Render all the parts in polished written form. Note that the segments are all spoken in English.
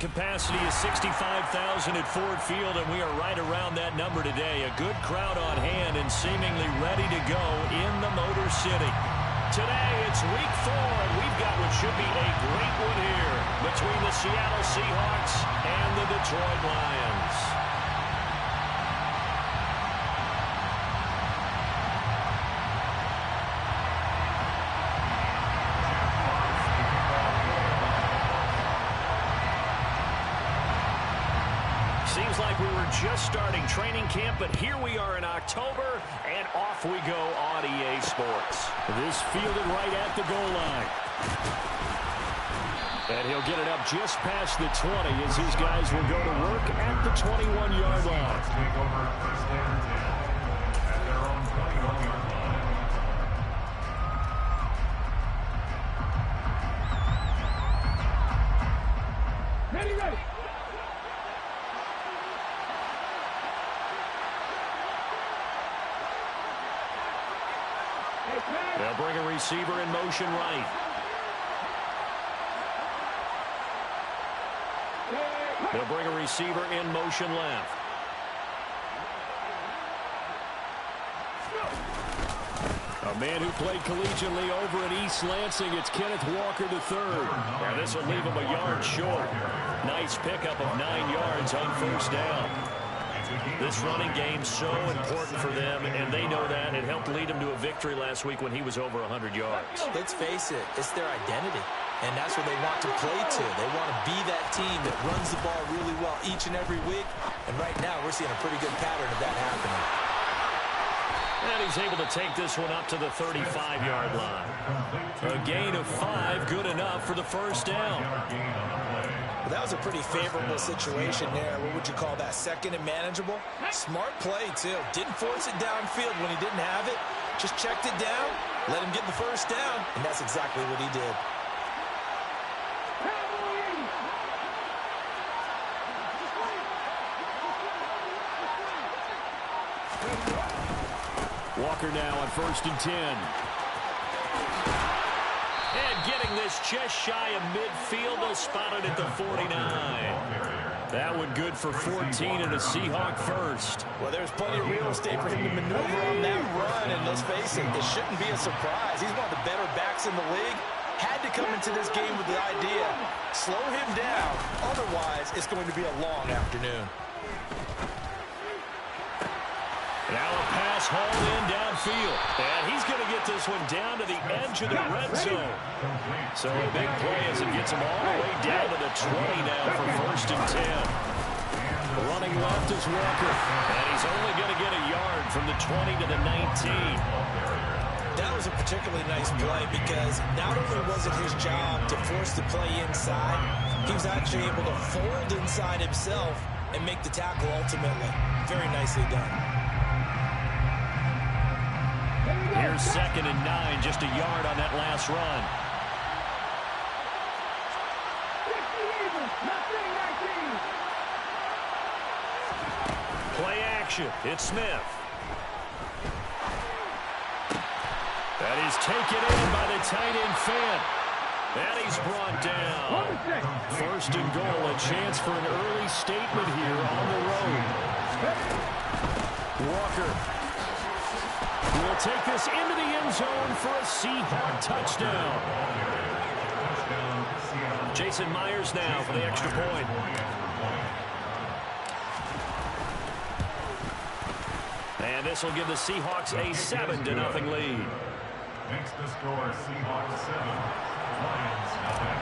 capacity is 65,000 at Ford Field, and we are right around that number today. A good crowd on hand and seemingly ready to go in the Motor City. Today, it's week 4, and we've got what should be a great one here between the Seattle Seahawks and the Detroit Lions. Seems like we were just starting training camp, but here we are in October, and off we go on EA Sports. This fielded right at the goal line. And he'll get it up just past the 20 as his guys will go to work at the 21-yard line. Take over first down at their own 21-yard line. Ready, ready. They'll bring a receiver in motion right. They'll bring a receiver in motion left. A man who played collegiately over at East Lansing, it's Kenneth Walker III. Now this will leave him a yard short. Nice pickup of 9 yards on first down. This running game's so important for them, and they know that. It helped lead them to a victory last week when he was over 100 yards. Let's face it, it's their identity, and that's what they want to play to. They want to be that team that runs the ball really well each and every week, and right now we're seeing a pretty good pattern of that happening. And he's able to take this one up to the 35-yard line. A gain of 5, good enough for the first down. Well, that was a pretty favorable situation there. What would you call that? Second and manageable? Smart play, too. Didn't force it downfield when he didn't have it. Just checked it down, let him get the first down, and that's exactly what he did. Walker now on 1st and 10. And getting this just shy of midfield, they'll spot it at the 49. That one good for 14 and a Seahawk first. Well, there's plenty of real estate for him to maneuver on that run, and let's face it, it shouldn't be a surprise. He's one of the better backs in the league. Had to come into this game with the idea, slow him down, otherwise it's going to be a long afternoon. Now a pass hauled in downfield. And he's going to get this one down to the edge of the red zone. So a big play as it gets him all the way down to the 20 now for 1st and 10. Running left is Walker. And he's only going to get a yard from the 20 to the 19. That was a particularly nice play because not only was it his job to force the play inside, he was actually able to fold inside himself and make the tackle ultimately. Very nicely done. Here's 2nd and 9, just a yard on that last run. Play action. It's Smith. That is taken in by the tight end Fant. And he's brought down. 1st and goal, a chance for an early statement here on the road. Walker will take this into the end zone for a Seahawk touchdown. Jason Myers now for the extra point. And this will give the Seahawks a 7-0 lead. Makes the score Seahawks 7, Lions nothing.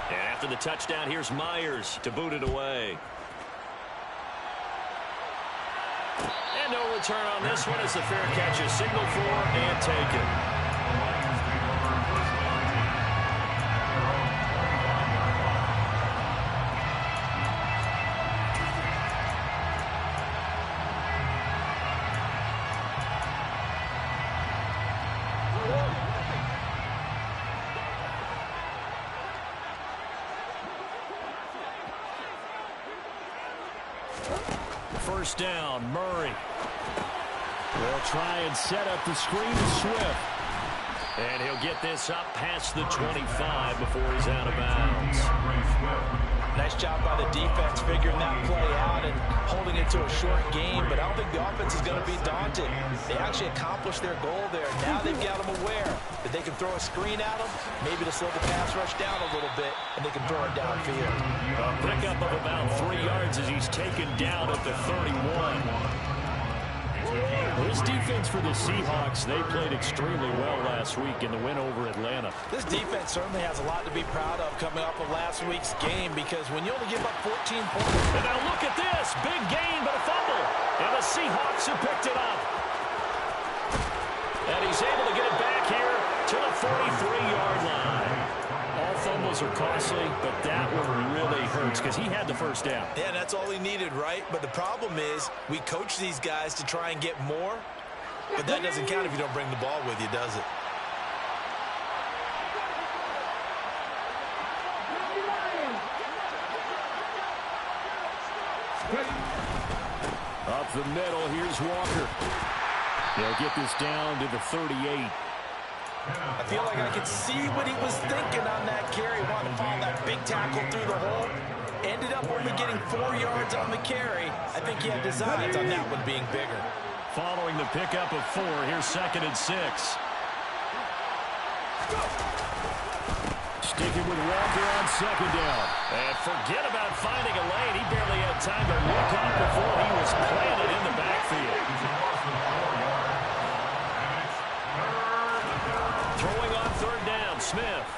And after the touchdown, here's Myers to boot it away. And no return on this one as the fair catch is signaled for and taken. First down, Murray. They'll try and set up the screen to Swift. And he'll get this up past the 25 before he's out of bounds. Nice job by the defense figuring that play out and holding it to a short game, but I don't think the offense is going to be daunted. They actually accomplished their goal there. Now they've got them aware that they can throw a screen at them, maybe to slow the pass rush down a little bit, and they can throw it downfield. A pickup of about 3 yards as he's taken down at the 31. This defense for the Seahawks, they played extremely well last week in the win over Atlanta. This defense certainly has a lot to be proud of coming off of last week's game, because when you only give up 14 points... And now look at this. Big gain, but a fumble. And the Seahawks have picked it up. And he's able to get it back here to the 43-yard line. All fumbles are costly, but that one really hurts because he had the first down. Yeah, that's all he needed, right? But the problem is we coach these guys to try and get more, but that doesn't count if you don't bring the ball with you, does it? Up the middle, here's Walker. They'll get this down to the 38. I feel like I could see what he was thinking on that carry. Wanted to follow that big tackle through the hole. Ended up only getting 4 yards on the carry. I think he had designs on that one being bigger. Following the pickup of 4, here's 2nd and 6. Sticking with Walker on 2nd down. And forget about finding a lane. He barely had time to look up before he was planted in the backfield. Throwing on 3rd down, Smith.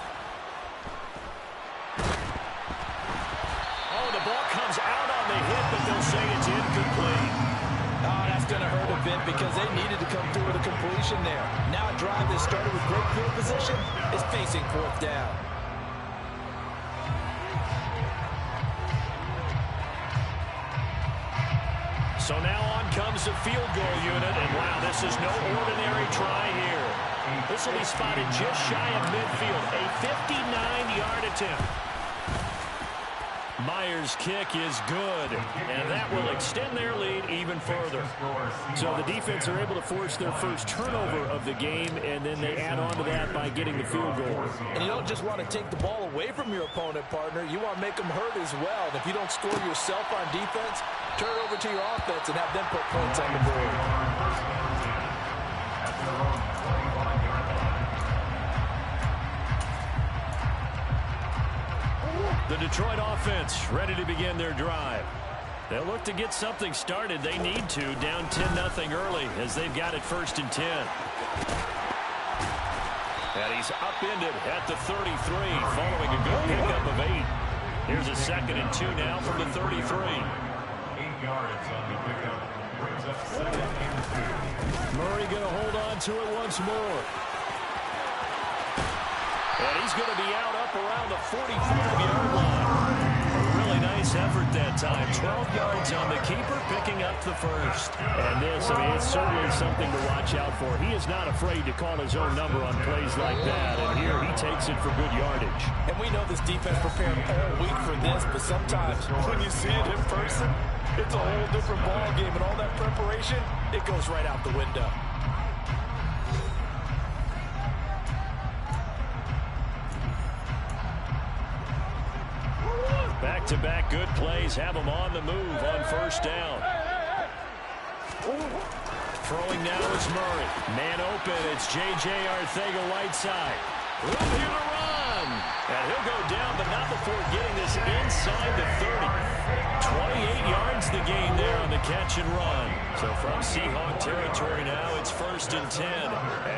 Oh, the ball comes out on the hit, but they'll say it's incomplete. Oh, that's going to hurt a bit because they needed to come through with a completion there. Now a drive that started with great field position is facing 4th down. So now on comes the field goal unit, and wow, this is no ordinary try here. This will be spotted just shy of midfield, a 59-yard attempt. Myers' kick is good, and that will extend their lead even further. So the defense are able to force their first turnover of the game, and then they add on to that by getting the field goal. And you don't just want to take the ball away from your opponent, partner. You want to make them hurt as well. And if you don't score yourself on defense, turn it over to your offense and have them put points on the board. The Detroit offense ready to begin their drive. They'll look to get something started. They need to, down 10-0 early as they've got it 1st and 10. And he's upended at the 33 following a good pickup of 8. Here's a 2nd and 2 now from the 33. 8 yards on the pickup. Brings up 2nd and 2. Murray going to hold on to it once more. And he's going to be out up around the 45-yard line. A really nice effort that time. 12 yards on the keeper, picking up the 1st. And this, I mean, it's certainly something to watch out for. He is not afraid to call his own number on plays like that. And here he takes it for good yardage. And we know this defense prepared all week for this, but sometimes when you see it in person, it's a whole different ball game. And all that preparation, it goes right out the window. Back-to-back good plays have them on the move on 1st down. Throwing now is Murray. Man open, it's J.J. Arcega-Whiteside. Room here to run. And he'll go down, but not before getting this inside the 30. 28 yards the gain there on the catch and run. So from Seahawk territory now, it's 1st and 10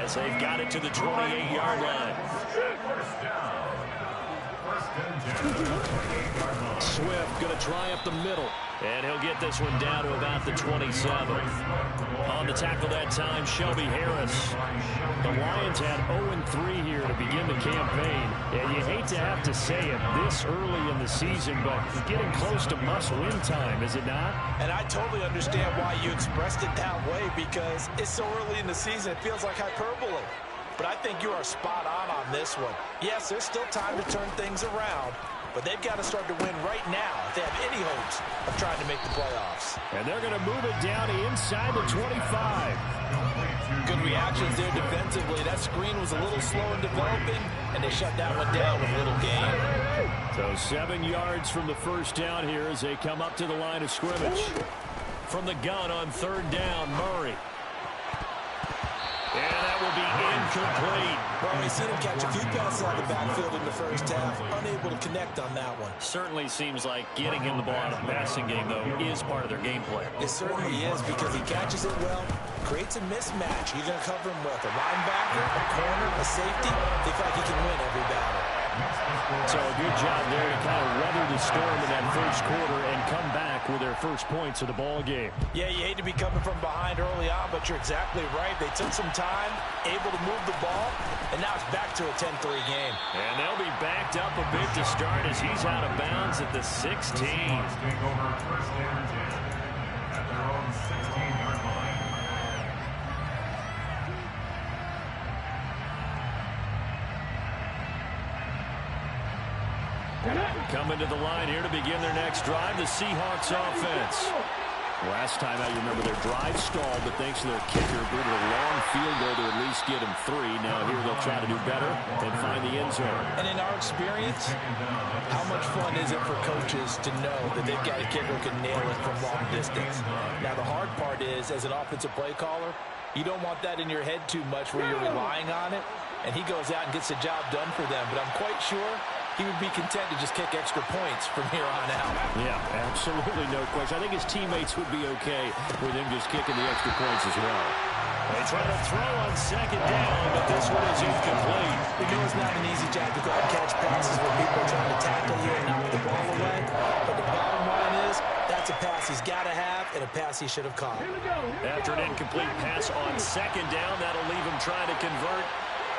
as they've got it to the 28-yard line. Swift going to try up the middle. And he'll get this one down to about the 27. On the tackle that time, Shelby Harris. The Lions had 0-3 here to begin the campaign. And you hate to have to say it this early in the season, but getting close to must-win time, is it not? And I totally understand why you expressed it that way, because it's so early in the season, it feels like hyperbole. But I think you are spot on this one. Yes, there's still time to turn things around, but they've got to start to win right now if they have any hopes of trying to make the playoffs. And they're going to move it down inside the 25. Good reactions there defensively. That screen was a little slow in developing, and they shut that one down with little gain. So 7 yards from the first down here as they come up to the line of scrimmage. From the gun on third down, Murray. And that will be incomplete. Well, we've seen him catch a few passes out of the backfield in the first half. Unable to connect on that one. Certainly seems like getting him the ball out of the passing game, though, is part of their game plan. It certainly is because he catches it well, creates a mismatch. You're going to cover him with a linebacker, a corner, a safety. They feel like he can win every battle. So a good job there to kind of weather the storm in that first quarter and come back with their first points of the ball game. Yeah, you hate to be coming from behind early on, but you're exactly right. They took some time, able to move the ball, and now it's back to a 10-3 game. And they'll be backed up a bit to start as he's out of bounds at the 16. Take over first and 10 at their own 16-yard line. Coming to the line here to begin their next drive, the Seahawks offense. Last time out, you remember their drive stalled, but thanks to their kicker, booted a long field goal to at least get them 3. Now here they'll try to do better and find the end zone. And in our experience, how much fun is it for coaches to know that they've got a kicker who can nail it from long distance? Now the hard part is, as an offensive play caller, you don't want that in your head too much where you're relying on it, and he goes out and gets the job done for them. But I'm quite sure he would be content to just kick extra points from here on out. Yeah, absolutely no question. I think his teammates would be okay with him just kicking the extra points as well. They try to throw on second down, but this one is incomplete. You know it's not an easy job to go out and catch passes where people are trying to tackle you and knock the ball away. But the bottom line is, that's a pass he's got to have and a pass he should have caught. After an incomplete pass on second down, that'll leave him trying to convert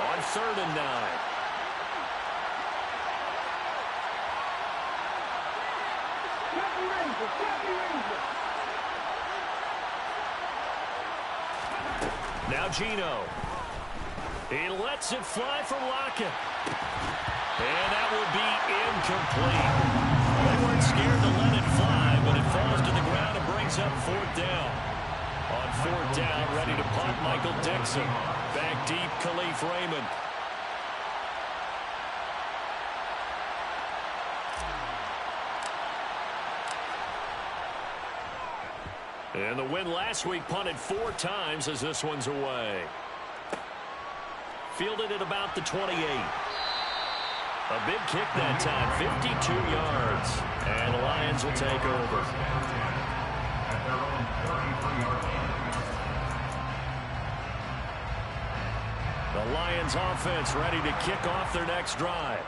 on 3rd and 9. Now Geno. He lets it fly for Lockett. And that will be incomplete. They weren't scared to let it fly, but it falls to the ground and brings up 4th down. On 4th down, ready to punt, Michael Dixon. Back deep, Khalif Raymond. And the win last week punted 4 times as this one's away. Fielded at about the 28. A big kick that time, 52 yards. And the Lions will take over. At their own 33-yard line. The Lions offense ready to kick off their next drive.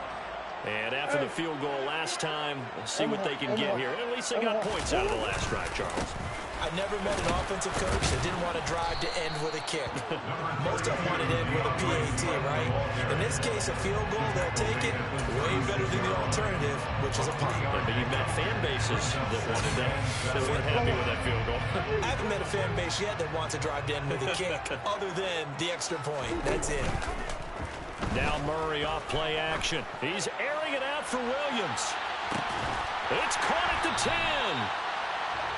And after the field goal last time, we'll see what they can get here. At least they got points out of the last drive, Charles. I never met an offensive coach that didn't want to drive to end with a kick. Most of them want to end with a PAT, right? In this case, a field goal, they'll take it way better than the alternative, which is a punt. But you met fan bases that wanted that, that weren't happy with that field goal. I haven't met a fan base yet that wants to drive to end with a kick, other than the extra point. That's it. Now Murray off play action. He's airing it out for Williams. It's caught at the 10.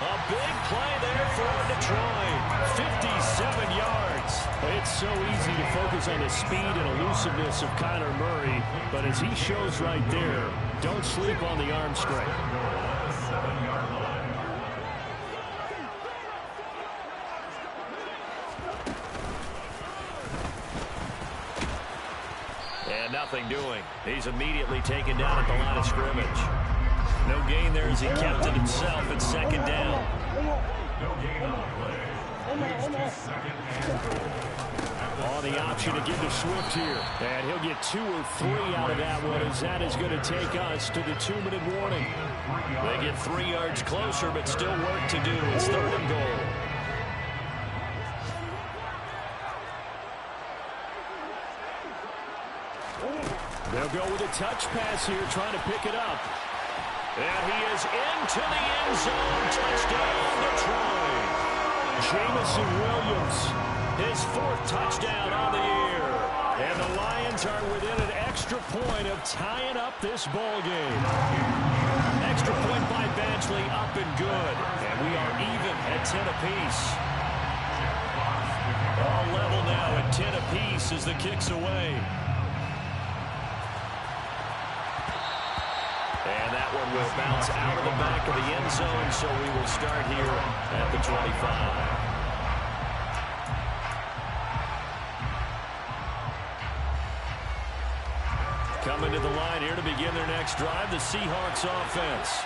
A big play there for Detroit. 57 yards. It's so easy to focus on the speed and elusiveness of Kyler Murray, but as he shows right there, don't sleep on the arm strength. And nothing doing. He's immediately taken down at the line of scrimmage. No gain there as he kept it himself at 2nd down. No gain on the play. Leads to 2nd and 4. On the option to give to Swift here. And he'll get 2 or 3 out of that one as that is going to take us to the 2-minute warning. They get 3 yards closer, but still work to do. It's 3rd and goal. They'll go with a touch pass here, trying to pick it up. And he is into the end zone. Touchdown, Detroit. Jameson Williams, his 4th touchdown on the year. And the Lions are within an extra point of tying up this ball game. Extra point by Badgley, up and good. And we are even at 10 apiece. All level now at 10 apiece as the kick's away. And that one will bounce out of the back of the end zone, so we will start here at the 25. Coming to the line here to begin their next drive, the Seahawks offense.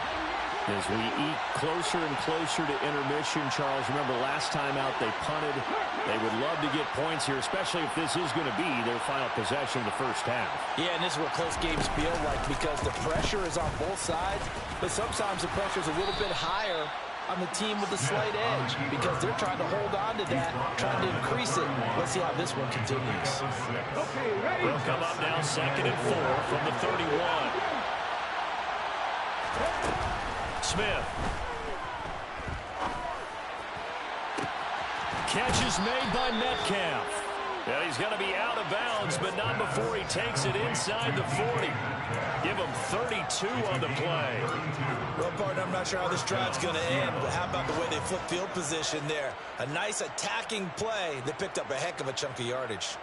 As we eat closer and closer to intermission, Charles, remember last time out they punted. They would love to get points here, especially if this is going to be their final possession of the first half. Yeah, and this is what close games feel like because the pressure is on both sides, but sometimes the pressure is a little bit higher on the team with the slight edge because they're trying to hold on to that, trying to increase it. Let's see how this one continues. We'll come up now 2nd and 4 from the 31. Smith. Catch is made by Metcalf. And he's going to be out of bounds, but not before he takes it inside the 40. Give him 32 on the play. Well, partner, I'm not sure how this drive's going to end, but how about the way they flip field position there? A nice attacking play that picked up a heck of a chunk of yardage.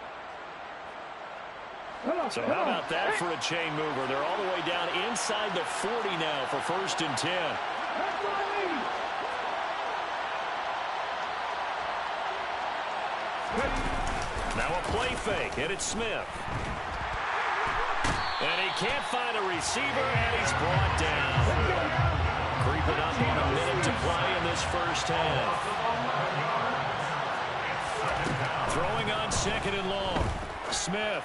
So how about that for a chain mover? They're all the way down inside the 40 now for 1st and 10. Now a play fake, and it's Smith. And he can't find a receiver, and he's brought down. Creeping up on a minute to play in this first half. Throwing on 2nd and long. Smith.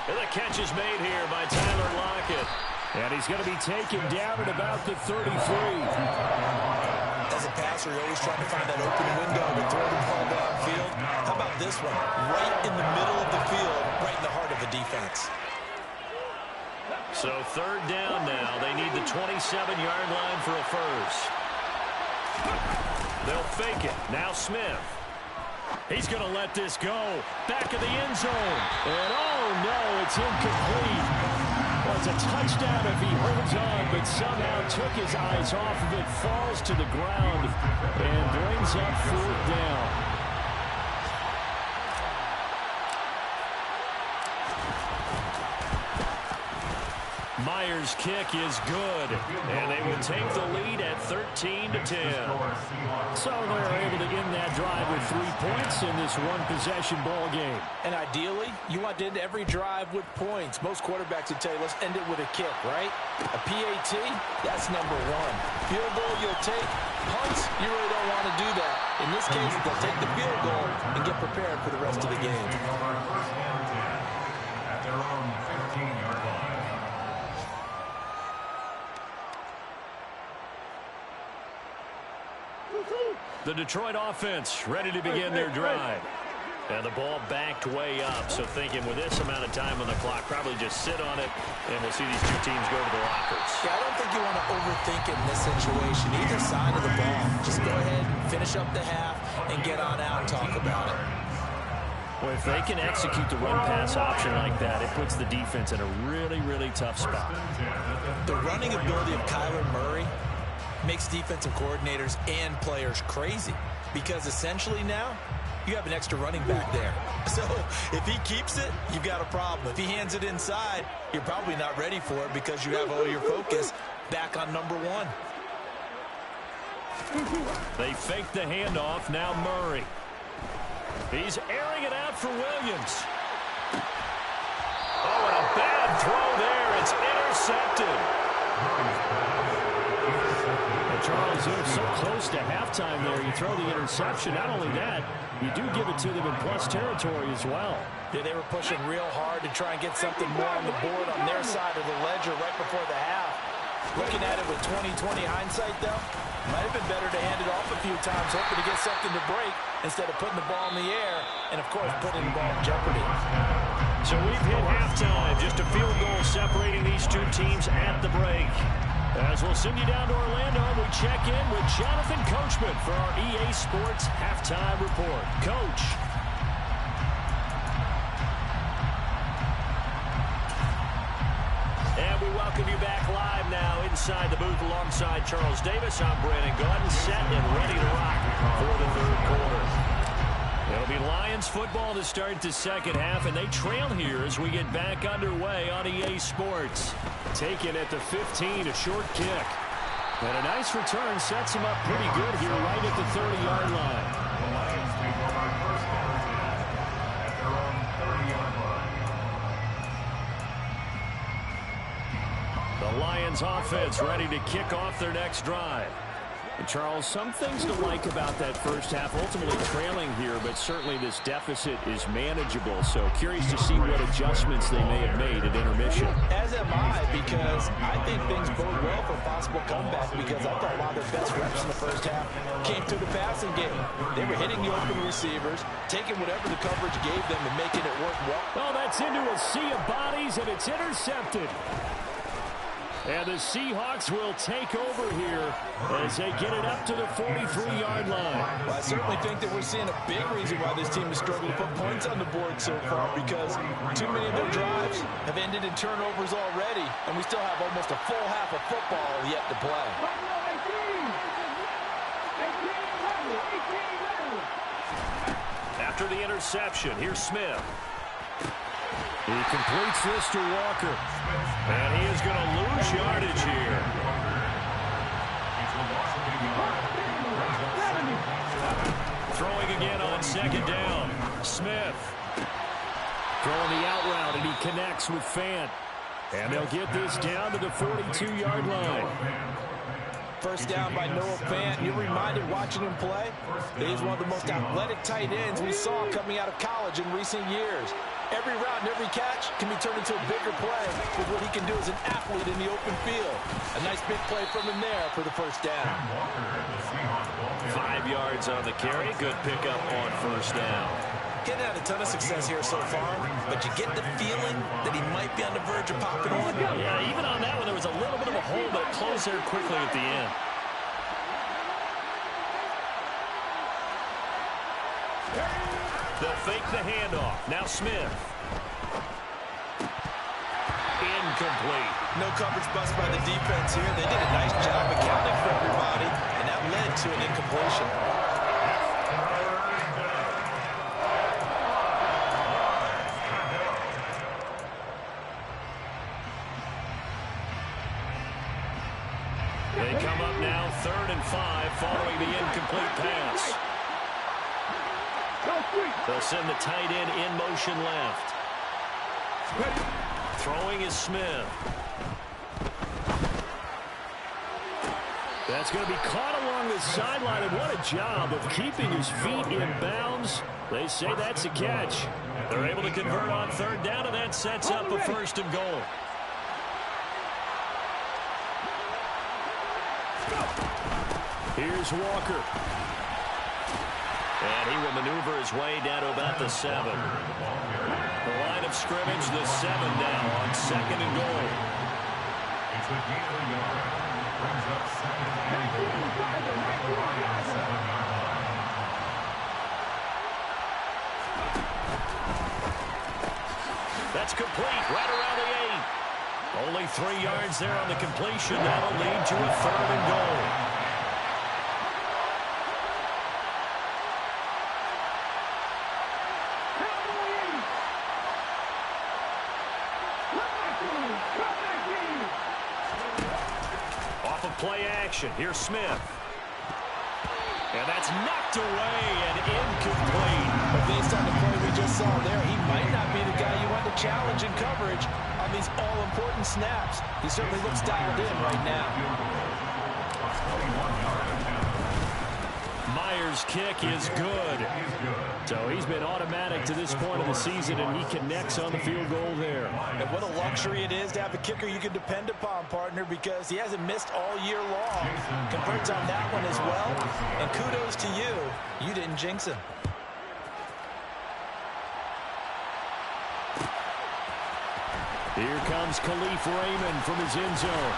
And the catch is made here by Tyler Lockett. And he's going to be taken down at about the 33. As a passer, you're always trying to find that open window to throw the ball downfield. How about this one? Right in the middle of the field, right in the heart of the defense. So 3rd down now. They need the 27-yard line for a first. They'll fake it. Now Smith. He's going to let this go. Back of the end zone. And oh no, it's incomplete. Well, it's a touchdown if he holds on, but somehow took his eyes off of it, falls to the ground, and brings up 4th down. Myers' kick is good, and they will take the lead at 13-10. So they're able to end that drive with 3 points in this one-possession ball game. And ideally, you want to end every drive with points. Most quarterbacks would tell you, let's end it with a kick, right? A PAT, that's number 1. Field goal, you'll take. Punts, you really don't want to do that. In this case, they'll take the field goal and get prepared for the rest of the game. At their own 15-yard line. The Detroit offense ready to begin their drive. And the ball backed way up, so thinking with this amount of time on the clock, probably just sit on it, and we'll see these two teams go to the lockers. Yeah, I don't think you want to overthink it in this situation. Either side of the ball. Just go ahead, finish up the half, and get on out and talk about it. Well, if they can execute the run-pass option like that, it puts the defense in a really, really tough spot. The running ability of Kyler Murray makes defensive coordinators and players crazy because essentially now you have an extra running back there. So if he keeps it, you've got a problem. If he hands it inside, you're probably not ready for it because you have all your focus back on number 1. They fake the handoff. Now Murray. He's airing it out for Williams. Oh, and a bad throw there. It's intercepted. Charles, you're so close to halftime there. You throw the interception. Not only that, you do give it to them in plus territory as well. Yeah, they were pushing real hard to try and get something more on the board on their side of the ledger right before the half. Looking at it with 20/20 hindsight, though, might have been better to hand it off a few times, hoping to get something to break instead of putting the ball in the air and, of course, putting the ball in jeopardy. So we've hit halftime. Just a field goal separating these two teams at the break. As we'll send you down to Orlando, we check in with Jonathan Coachman for our EA Sports Halftime Report. Coach. We welcome you back live now inside the booth alongside Charles Davis. I'm Brandon Gaudin, set and ready to rock for the third quarter. It'll be Lions football to start the second half, and they trail here as we get back underway on EA Sports. Taken at the 15, a short kick. And a nice return sets him up pretty good here right at the 30-yard line. The Lions take over first down at their own 30-yard line. The Lions offense ready to kick off their next drive. And Charles, some things to like about that first half. Ultimately trailing here, but certainly this deficit is manageable. So curious to see what adjustments they may have made at intermission. As am I, because I think things bode well for a possible comeback, because I thought a lot of their best reps in the first half came through the passing game. They were hitting the open receivers, taking whatever the coverage gave them and making it work well. Well, that's into a sea of bodies, and it's intercepted. And the Seahawks will take over here as they get it up to the 43-yard line. Well, I certainly think that we're seeing a big reason why this team has struggled to put points on the board so far, because too many of their drives have ended in turnovers already, and we still have almost a full half of football yet to play. After the interception, here's Smith. He completes this to Walker. And he is going to lose yardage here. Throwing again on second down. Smith throwing the out route, and he connects with Fant. And they'll get this down to the 42-yard line. First down by Noah Fant. You're reminded watching him play that he's one of the most athletic tight ends we saw coming out of college in recent years. Every route and every catch can be turned into a bigger play with what he can do as an athlete in the open field. A nice big play from him there for the first down. 5 yards on the carry. Good pickup on first down. Getting had a ton of success here so far, but you get the feeling that he might be on the verge of popping one. Yeah, even on that one, there was a little bit of a hole, but it closed there quickly at the end. They'll fake the handoff. Now Smith. Incomplete. No coverage bust by the defense here. They did a nice job accounting for everybody, and that led to an incompletion. They come up now 3rd and 5 following the incomplete pass. They'll send the tight end in motion left. Throwing is Smith. That's going to be caught along the sideline, and what a job of keeping his feet in bounds. They say that's a catch. They're able to convert on 3rd down, and that sets up a 1st and goal. Here's Walker. And he will maneuver his way down to about the 7. The line of scrimmage, the 7 now on 2nd and goal. It's a gain of a yard. Brings up 2nd and goal. The Lions 7-yard line. That's complete right around the 8. Only 3 yards there on the completion. That'll lead to a 3rd and goal. Play action. Here's Smith. And that's knocked away and incomplete. But based on the play we just saw there, he might not be the guy you want to challenge in coverage on these all-important snaps. He certainly looks dialed in right now. Myers' kick is good. So he's been automatic to this point of the season, and he connects on the field goal there. And what a luxury it is to have a kicker you can depend upon, partner, because he hasn't missed all year long. Converts on that one as well, and kudos to you. You didn't jinx him. Here comes Khalif Raymond from his end zone.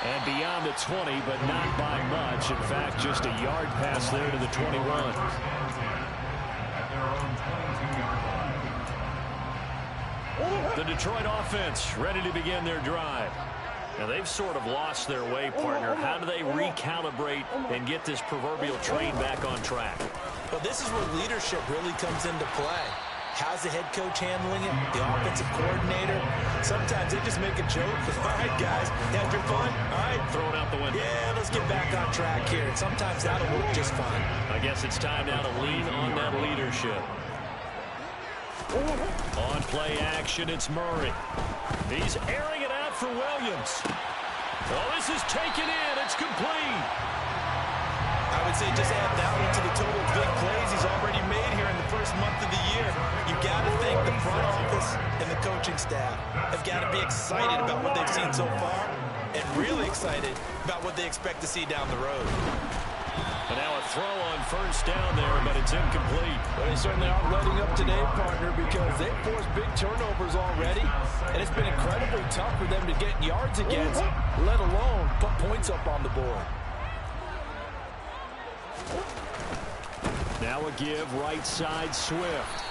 And beyond the 20, but not by much. In fact, just a yard pass there to the 21. At their own 22-yard line. The Detroit offense ready to begin their drive. Now, they've sort of lost their way, partner. How do they recalibrate and get this proverbial train back on track? Well, this is where leadership really comes into play. How's the head coach handling it? The offensive coordinator? Sometimes they just make a joke. All right, guys, had your fun? All right. Throw it out the window. Yeah, let's get back on track here. And sometimes that'll work just fine. I guess it's time now to lean on that leadership. On play action, it's Murray. He's airing it out for Williams. Oh, this is taken in. It's complete. I would say just add that one to the total big plays he's already made here in the first month of the year. You've got to think the front office and the coaching staff have got to be excited about what they've seen so far and really excited about what they expect to see down the road. And now a throw on first down there, but it's incomplete. Well, they certainly aren't letting up today, partner, because they've forced big turnovers already, and it's been incredibly tough for them to get yards against, let alone put points up on the board. Now a give, right side, Swift.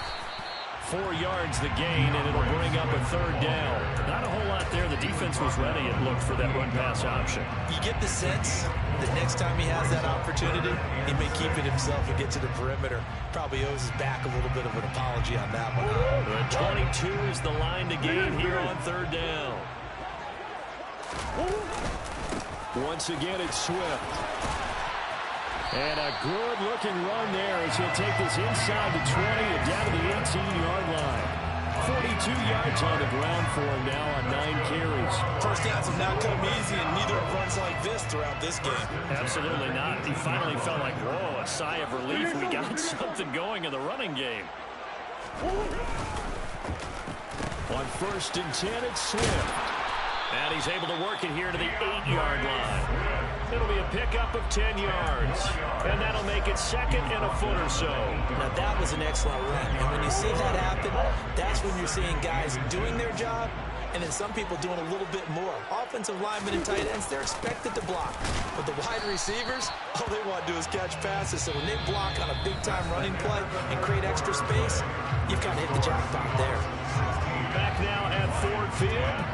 4 yards the gain, and it'll bring up a third down. Not a whole lot there. The defense was ready, it looked, for that run-pass option. You get the sense that next time he has that opportunity, he may keep it himself and get to the perimeter. Probably owes his back a little bit of an apology on that one. The 22 is the line to gain here on third down. Once again, it's Swift. And a good-looking run there as he'll take this inside the 20 and down to the 18-yard line. 42 yards on the ground for him now on 9 carries. First downs have not come easy, and neither have runs like this throughout this game. Absolutely not. He finally felt like, whoa, a sigh of relief. We got something going in the running game. On 1st and 10, it's Swift. And he's able to work it here to the 8-yard line. It'll be a pickup of 10 yards. And that'll make it second and a foot or so. Now, that was an excellent run. And when you see that happen, that's when you're seeing guys doing their job and then some people doing a little bit more. Offensive linemen and tight ends, they're expected to block. But the wide receivers, all they want to do is catch passes. So when they block on a big-time running play and create extra space, you've kind of hit the jackpot there. Back now at Ford Field.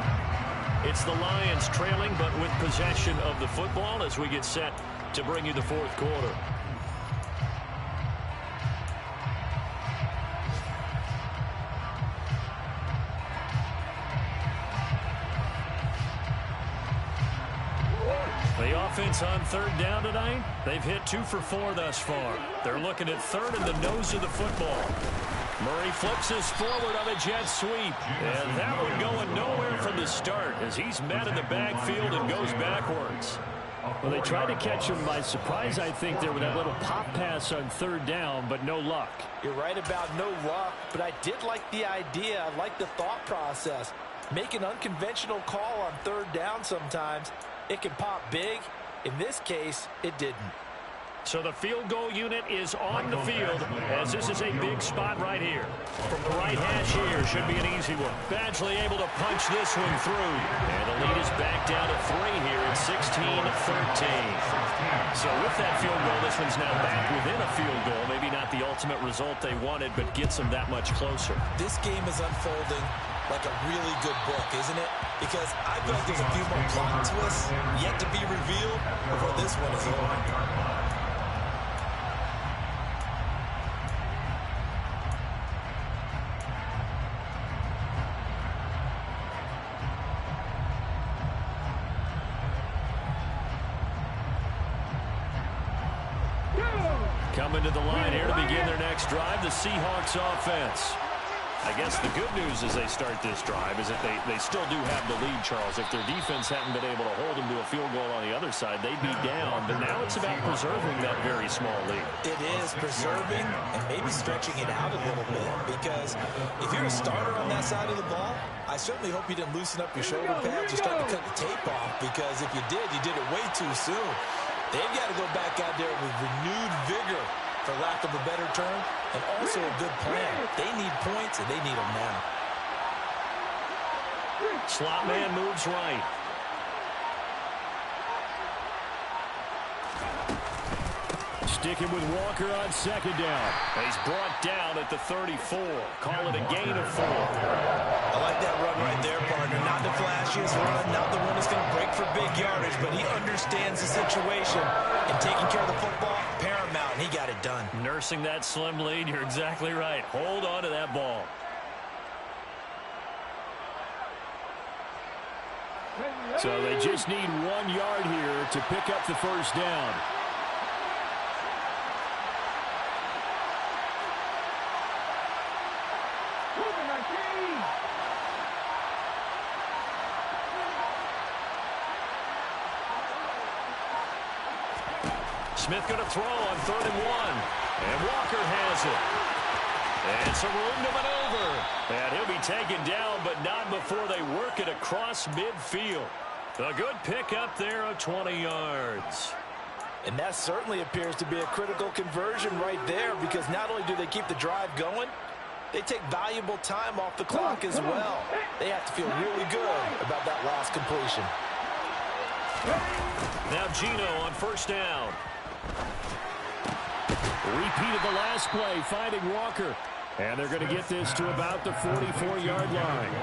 It's the Lions trailing, but with possession of the football as we get set to bring you the fourth quarter. The offense on third down tonight, they've hit 2 for 4 thus far. They're looking at third in the nose of the football. Murray flips this forward on a jet sweep. And that one going nowhere from the start as he's met in the backfield and goes backwards. Well, they tried to catch him by surprise, I think, there with that little pop pass on third down, but no luck. You're right about no luck, but I did like the idea. I like the thought process. Make an unconventional call on third down sometimes. It can pop big. In this case, it didn't. So the field goal unit is on the field as this is a big spot right here. From the right hash here, should be an easy one. Badgley able to punch this one through. And the lead is back down to 3 here at 16-13. So with that field goal, this one's now back within a field goal. Maybe not the ultimate result they wanted, but gets them that much closer. This game is unfolding like a really good book, isn't it? Because I feel like there's a few more plot twists yet to be revealed before this one is over. Coming to the line here to begin their next drive, the Seahawks offense. I guess the good news as they start this drive is that they still do have the lead, Charles. If their defense hadn't been able to hold them to a field goal on the other side, they'd be down. But now it's about preserving that very small lead. It is preserving and maybe stretching it out a little bit. Because if you're a starter on that side of the ball, I certainly hope you didn't loosen up your shoulder pads or start to cut the tape off. Because if you did it way too soon. They've got to go back out there with renewed vigor, for lack of a better term, and also a good plan. They need points, and they need them now. Slot man moves right. Sticking with Walker on second down. He's brought down at the 34. Call it a gain of 4. I like that run right there, partner. Not the flashiest run, not the one that's going to break for big yardage, but he understands the situation, and taking care of the football, paramount, and he got it done. Nursing that slim lead, you're exactly right. Hold on to that ball. So they just need 1 yard here to pick up the first down. Smith going to throw on 3rd and 1. And Walker has it. And some room to maneuver. And he'll be taken down, but not before they work it across midfield. A good pickup there of 20 yards. And that certainly appears to be a critical conversion right there, because not only do they keep the drive going, they take valuable time off the clock as well. They have to feel really good about that last completion. Now Gino on 1st down. Repeated the last play, finding Walker. And they're going to get this to about the 44-yard line.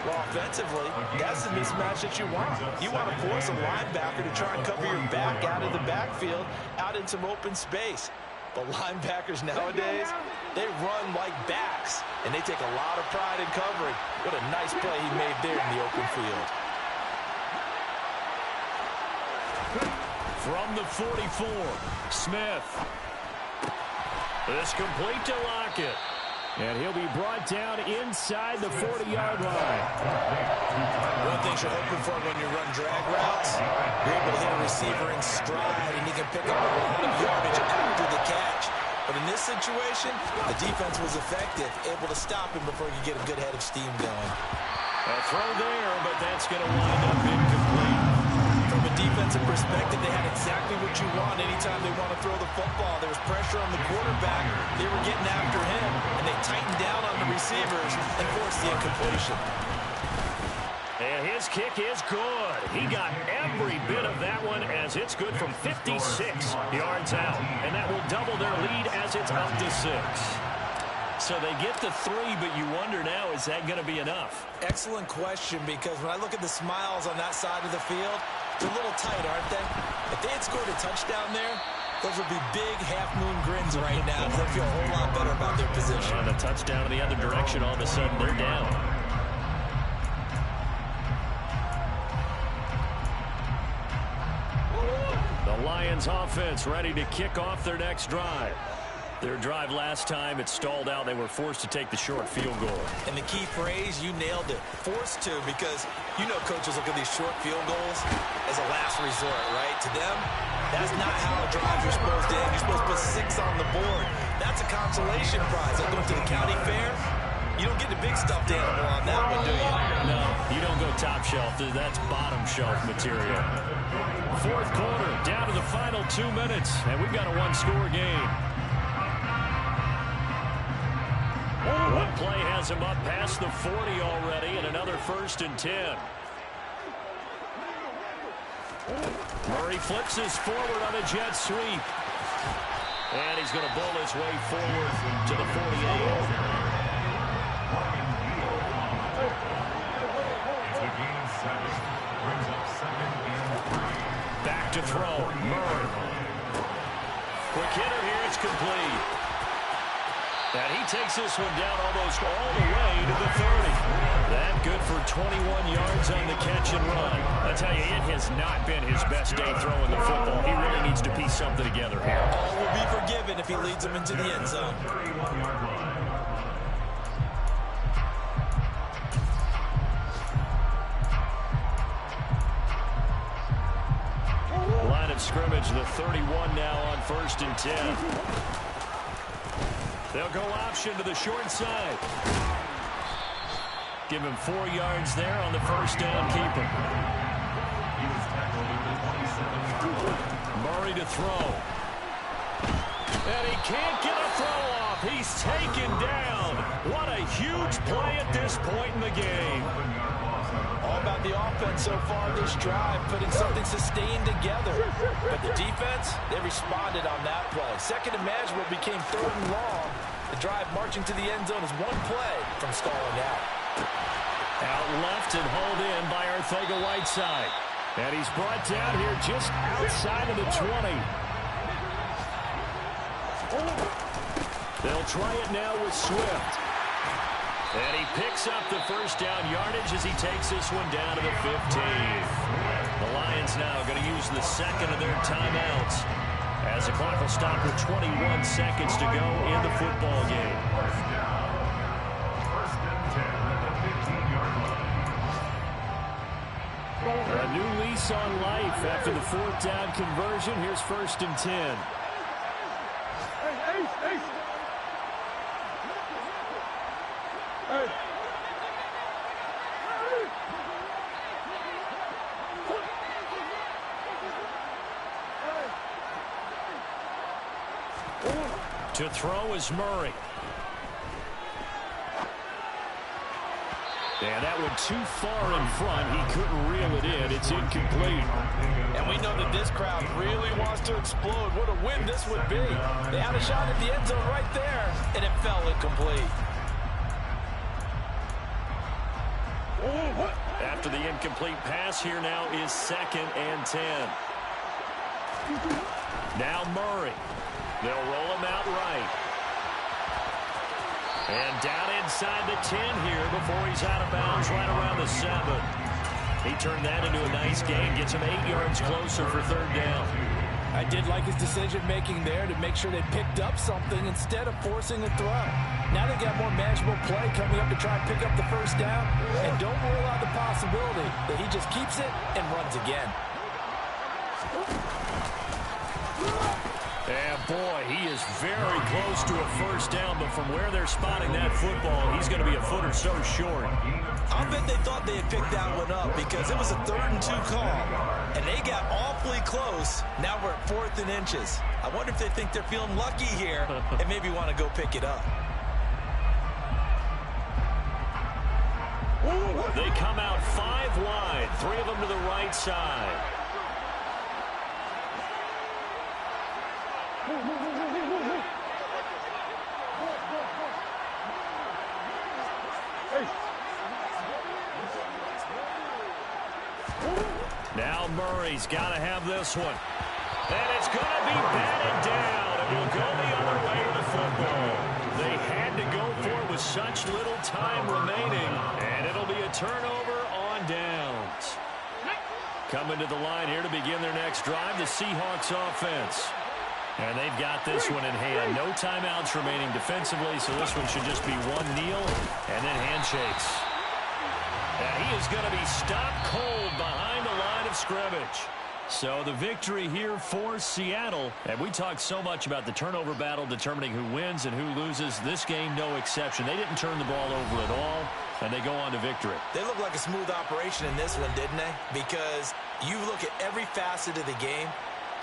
Well, offensively, that's the mismatch that you want. You want to force a linebacker to try and cover your back out of the backfield, out in some open space. But linebackers nowadays, they run like backs, and they take a lot of pride in covering. What a nice play he made there in the open field. From the 44, Smith. This complete to Lockett. And he'll be brought down inside the 40-yard line. One thing you're hoping for when you run drag routes, you're able to hit a receiver in stride, and he can pick up a lot of yardage after the catch. But in this situation, the defense was effective, able to stop him before he could get a good head of steam going. A throw there, but that's going to wind up incomplete. From a defensive perspective, they had exactly what you want anytime they want to throw the football. There was pressure on the quarterback. They were getting after him, and they tightened down on the receivers and forced the incompletion. And his kick is good. He got every bit of that one, as it's good from 56 yards out. And that will double their lead as it's up to 6. So they get the 3, but you wonder now, is that going to be enough? Excellent question, because when I look at the smiles on that side of the field, they're a little tight, aren't they? If they had scored a touchdown there, those would be big half-moon grins right now. They feel a whole lot better about their position. And a touchdown in the other direction, all of a sudden they're down. The Lions offense ready to kick off their next drive. Their drive last time, it stalled out. They were forced to take the short field goal. And the key phrase, you nailed it. Forced to, because you know coaches look at these short field goals as a last resort, right? To them, that's not how drives are supposed to end. You're supposed to put 6 on the board. That's a consolation prize. Like going to the county fair, you don't get the big stuffed animal on that one, do you? No, you don't go top shelf. That's bottom shelf material. 4th quarter, down to the final 2 minutes, and we've got a 1-score game. One play has him up past the 40 already, and another 1st and 10. Murray flips this forward on a jet sweep. And he's going to bowl his way forward to the 48. Back to throw. Murray. Quick hitter here. It's complete. And he takes this one down almost all the way to the 30. That good for 21 yards on the catch and run. I tell you, it has not been his best day throwing the football. He really needs to piece something together here. All will be forgiven if he leads them into the end zone. Line of scrimmage, the 31 now on 1st and 10. They'll go option to the short side. Give him 4 yards there on the 1st down keeper. Murray to throw. And he can't get a throw off. He's taken down. What a huge play at this point in the game. All about the offense so far this drive, putting something sustained together. But the defense, they responded on that play. Second and manageable became third and long. The drive marching to the end zone is one play from stalling out. Out left and hauled in by Arcega-Whiteside. And he's brought down here just outside of the 20. They'll try it now with Swift. And he picks up the first down yardage as he takes this one down to the 15. The Lions now going to use the second of their timeouts as the clock will stop with 21 seconds to go in the football game. First and 10 at the 15-yard line. A new lease on life after the fourth down conversion. Here's first and 10. To throw is Murray. And that one too far in front. He couldn't reel it in. It's incomplete. And we know that this crowd really wants to explode. What a win this would be. They had a shot at the end zone right there, and it fell incomplete. After the incomplete pass, here now is second and 10. Now Murray. They'll roll him out right. And down inside the 10 here before he's out of bounds right around the 7. He turned that into a nice gain, gets him 8 yards closer for third down. I did like his decision-making there to make sure they picked up something instead of forcing a throw. Now they got more manageable play coming up to try and pick up the first down. And don't rule out the possibility that he just keeps it and runs again. And boy, he is very close to a first down, but from where they're spotting that football, he's going to be a foot or so short. I'll bet they thought they had picked that one up because it was a 3rd and 2 call, and they got awfully close. Now we're at 4th and inches. I wonder if they think they're feeling lucky here and maybe want to go pick it up. They come out 5 wide, 3 of them to the right side. Now Murray's got to have this one. And it's going to be batted down. It will go the other way to the football. They had to go for it with such little time remaining. And it'll be a turnover on downs. Coming to the line here to begin their next drive, the Seahawks offense. And they've got this one in hand. No timeouts remaining defensively, so this one should just be one kneel and then handshakes. And he is going to be stopped cold behind the line of scrimmage. So the victory here for Seattle. And we talked so much about the turnover battle determining who wins and who loses. This game, no exception. They didn't turn the ball over at all, and they go on to victory. They look like a smooth operation in this one, didn't they? Because you look at every facet of the game,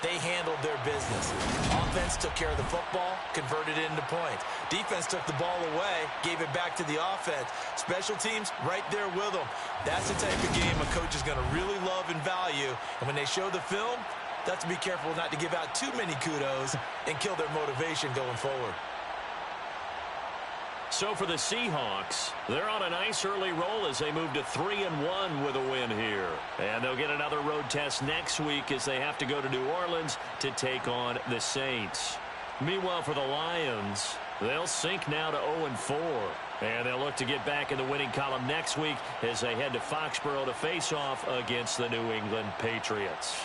they handled their business. Offense took care of the football, converted it into points. Defense took the ball away, gave it back to the offense. Special teams, right there with them. That's the type of game a coach is going to really love and value. And when they show the film, they have to be careful not to give out too many kudos and kill their motivation going forward. So for the Seahawks, they're on a nice early roll as they move to 3-1 with a win here. And they'll get another road test next week as they have to go to New Orleans to take on the Saints. Meanwhile, for the Lions, they'll sink now to 0-4. And they'll look to get back in the winning column next week as they head to Foxborough to face off against the New England Patriots.